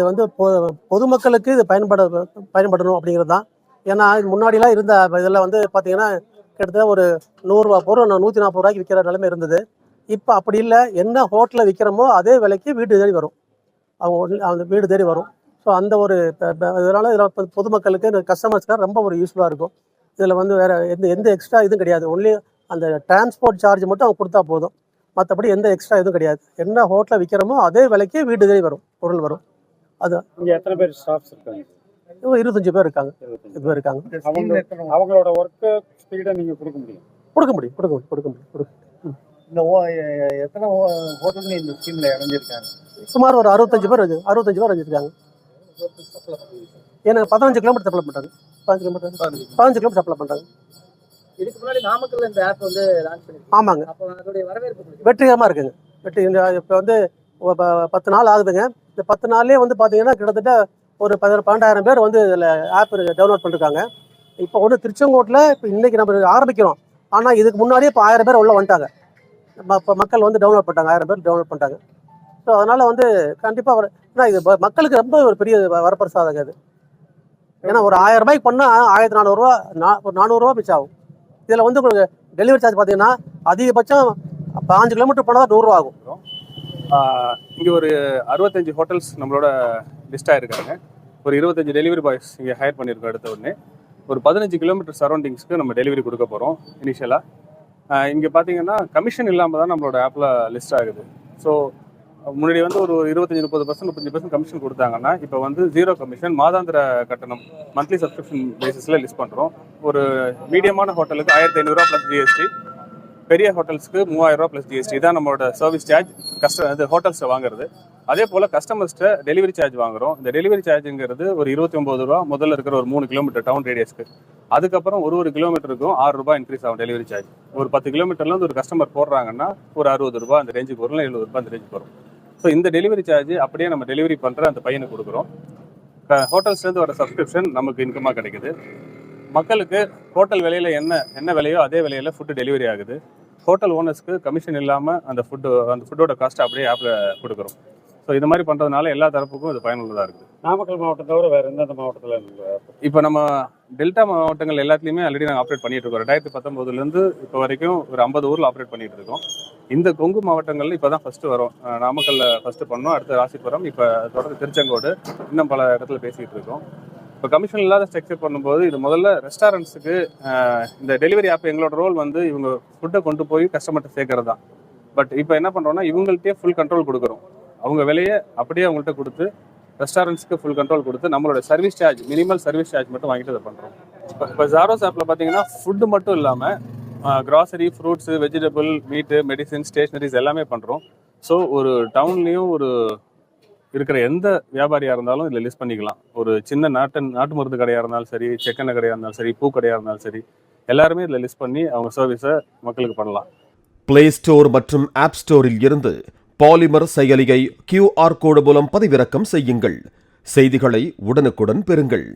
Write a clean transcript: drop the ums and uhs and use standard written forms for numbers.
வந்து பொதுமக்களுக்கு இது பயன்படணும் அப்படிங்கிறது தான். ஏன்னா முன்னாடிலாம் இருந்த இதில் வந்து பார்த்தீங்கன்னா கிட்டத்தட்ட ஒரு 100 ரூபா பொருள் 140 ரூபாய்க்கு விற்கிற நிலைமை இருந்தது. இப்போ அப்படி இல்லை, என்ன ஹோட்டலில் விற்கிறோமோ அதே விலைக்கு வீடு தேடி வரும், அவங்க வீடு தேடி வரும். ஸோ அந்த ஒரு இதனால் இதில் பொதுமக்களுக்கு கஸ்டமர்ஸ்க்காக ரொம்ப ஒரு யூஸ்ஃபுல்லாக இருக்கும். இதில் வந்து வேறு எந்த எக்ஸ்ட்ரா இதுவும் கிடையாது. ஒன்லி அந்த டிரான்ஸ்போர்ட் சார்ஜ் மட்டும் அவங்க கொடுத்தா போதும், மற்றபடி எந்த எக்ஸ்ட்ரா எதுவும் கிடையாது. என்ன ஹோட்டலில் விற்கிறோமோ அதே விலைக்கு வீடு தேடி வரும், பொருள் வரும். அது இங்கே எத்தனை பேர் ஸ்டாஃப்ஸ் இருக்காங்க? 25 பேர் இருக்காங்க. அவங்களோட ஒர்க்கு ஸ்பீடை நீங்கள் கொடுக்க முடியும். இந்த எத்தனை ஹோட்டல் இந்த ஸ்கீம்ல இணைஞ்சிருக்காங்க? சுமார் ஒரு 65 பேர் இணைஞ்சிருக்காங்க. ஏன்னா 15 கிலோமீட்டர் சப்ளை பண்ணுறாங்க. 15 கிலோமீட்டர் சப்ளை பண்ணுறாங்க. இதுக்கு முன்னாடி நாமக்கல்ல இந்த ஆப் வந்து லான்ச் பண்ணி, ஆமாங்க, அப்போ அதோடைய வரவேற்பு வெற்றிகரமாக இருக்குங்க. இப்போ வந்து 10 நாள் ஆகுதுங்க. இந்த 10 நாள்லேயே வந்து பார்த்தீங்கன்னா கிட்டத்தட்ட ஒரு 12,000 பேர் வந்து இதில் ஆப் டவுன்லோட் பண்ணிருக்காங்க. இப்போ ஒன்று திருச்செங்கோட்டில் இப்போ இன்றைக்கி நம்ம ஆரம்பிக்கிறோம், ஆனால் இதுக்கு முன்னாடியே இப்போ 1000 பேர் உள்ள வந்துட்டாங்க. இப்போ மக்கள் வந்து டவுன்லோட் பண்ணிட்டாங்க, 1000 பேர் டவுன்லோட் பண்ணிட்டாங்க. ஸோ அதனால் வந்து கண்டிப்பாக ஏன்னா இது மக்களுக்கு ரொம்ப ஒரு பெரிய வரப்பிரசாதங்க அது. ஏன்னா ஒரு 1000 ரூபாய்க்கு பண்ணால் 1400 ரூபா, ஒரு 400 ரூபா மிச்சம் ஆகும். இதில் வந்து உங்களுக்கு டெலிவரி சார்ஜ் பார்த்தீங்கன்னா அதிகபட்சம் 5 கிலோமீட்டர் போனால் 100 ரூபா ஆகும். இங்கே ஒரு 65 ஹோட்டல்ஸ் நம்மளோட லிஸ்ட் ஆகிருக்காங்க. ஒரு 25 டெலிவரி பாய்ஸ் இங்கே ஹையர் பண்ணியிருக்கோம். அடுத்த உடனே ஒரு 15 கிலோமீட்டர் சரௌண்டிங்ஸ்க்கு நம்ம டெலிவரி கொடுக்க போகிறோம் இனிஷியலாக. இங்கே பார்த்தீங்கன்னா கமிஷன் இல்லாமல் தான் நம்மளோட ஆப்பில் லிஸ்ட் ஆகுது. ஸோ முன்னாடி வந்து ஒரு 25-30%, 35% கமிஷன் கொடுத்தாங்கன்னா இப்போ வந்து 0 கமிஷன், மாதாந்திர கட்டணம், மந்த்லி சப்ஸ்கிரிப்ஷன் பேசிஸில் லிஸ்ட் பண்ணுறோம். ஒரு மீடியமான ஹோட்டலுக்கு 1500 ரூபா ப்ளஸ் ஜிஎஸ்டி, பெரிய ஹோட்டல்ஸ்க்கு 3000 ரூபா ப்ளஸ் ஜிஎஸ்டி தான் நம்மளோட சர்வீஸ் சார்ஜ். இது ஹோட்டல்ஸை வாங்குறது. அதே போல் கஸ்டமர்ஸ்ட்டை டெலிவரி சார்ஜ் வாங்குறோம். இந்த டெலிவரி சார்ஜுங்கிறது ஒரு 29 ரூபா முதல்ல இருக்கிற ஒரு 3 கிலோமீட்டர் டவுன் ரேடியஸ்க்கு. அதுக்கப்புறம் ஒரு கிலோமீட்டருக்கும் 6 ரூபாய் இன்க்ரீஸ் ஆகும் டெலிவரி சார்ஜ். ஒரு 10 கிலோமீட்டர்லேருந்து ஒரு கஸ்டமர் போடுறாங்கன்னா ஒரு 60 ரூபா அந்த ரேஞ்சுக்கு வரும், 70 ரூபா அந்த ரேஞ்சுக்கு வரும். ஸோ இந்த டெலிவரி சார்ஜ் அப்படியே நம்ம டெலிவரி பண்ணுற அந்த பையனுக்கு கொடுக்குறோம். ஹோட்டல்ஸ்லேருந்து வர சப்ஸ்கிரிப்ஷன் நமக்கு இன்கமாக கிடைக்குது. மக்களுக்கு ஹோட்டல் விலையில் என்ன விலையோ அதே விலையில் ஃபுட்டு டெலிவரி ஆகுது. ஹோட்டல் ஓனர்ஸ்க்கு கமிஷன் இல்லாமல் அந்த ஃபுட்டோட காஸ்ட்டை அப்படியே ஆப்பில் கொடுக்குறோம். ஸோ இது மாதிரி பண்ணுறதுனால எல்லா தரப்புக்கும் இது பயனுள்ளதாக இருக்குது. நாமக்கல் மாவட்டம் தவிர வேறு எந்தெந்த மாவட்டத்தில்? இப்போ நம்ம டெல்டா மாவட்டங்கள் எல்லாத்துலேயுமே ஆல்ரெடி நாங்கள் ஆப்ரேட் பண்ணிட்டு இருக்கோம். 2019 இப்போ வரைக்கும் ஒரு 50 ஊரில் ஆப்ரேட் பண்ணிட்டு இருக்கோம். இந்த கொங்கு மாவட்டங்களில் இப்போ தான் ஃபஸ்ட்டு வரும். நாமக்கல்லில் ஃபஸ்ட்டு பண்ணோம், அடுத்து ராசிபுரம், இப்போ தொடர்ந்து திருச்செங்கோடு, இன்னும் பல இடத்துல பேசிகிட்டு இருக்கோம். இப்போ கமிஷன் இல்லாத ஸ்ட்ரக்சர் பண்ணும்போது இது முதல்ல ரெஸ்டாரண்ட்ஸுக்கு இந்த டெலிவரி ஆப் எங்களோட ரோல் வந்து இவங்க ஃபுட்டை கொண்டு போய் கஸ்டமர்கிட்ட சேர்க்கறது தான். பட் இப்போ என்ன பண்ணுறோம்னா இவங்கள்ட்டே ஃபுல் கண்ட்ரோல் கொடுக்குறோம். அவங்க விலையை அப்படியே அவங்கள்ட்ட கொடுத்து ரெஸ்டாரண்ட்ஸ்க்கு ஃபுல் கண்ட்ரோல் கொடுத்து நம்மளோட service charge, minimal service charge மட்டும் வாங்கிட்டு அதை பண்ணுறோம். இப்போ ஜாரோஸ் ஆப்பில் பார்த்தீங்கன்னா ஃபுட்டு மட்டும் இல்லாமல் கிராசரி, ஃப்ரூட்ஸு, வெஜிடபிள், மீட்டு, மெடிசின், ஸ்டேஷ்னரிஸ் எல்லாமே பண்ணுறோம். ஸோ ஒரு டவுன்லேயும் ஒரு இருக்கிற எந்த வியாபாரியாக இருந்தாலும் இதில் லிஸ்ட் பண்ணிக்கலாம். ஒரு சின்ன நாட்டு மருந்து கடையாக இருந்தாலும் சரி, செக்கெண்ணெய் கடையாக இருந்தாலும் சரி, பூ கடையாக இருந்தாலும் சரி, எல்லாருமே இதில் லிஸ்ட் பண்ணி அவங்க சர்வீஸை மக்களுக்கு பண்ணலாம். பிளே ஸ்டோர் மற்றும் ஆப் ஸ்டோரில் இருந்து பாலிமர் செயலியை QR கோடு மூலம் பதிவிறக்கம் செய்யுங்கள். செய்திகளை உடனுக்குடன் பெறுங்கள்.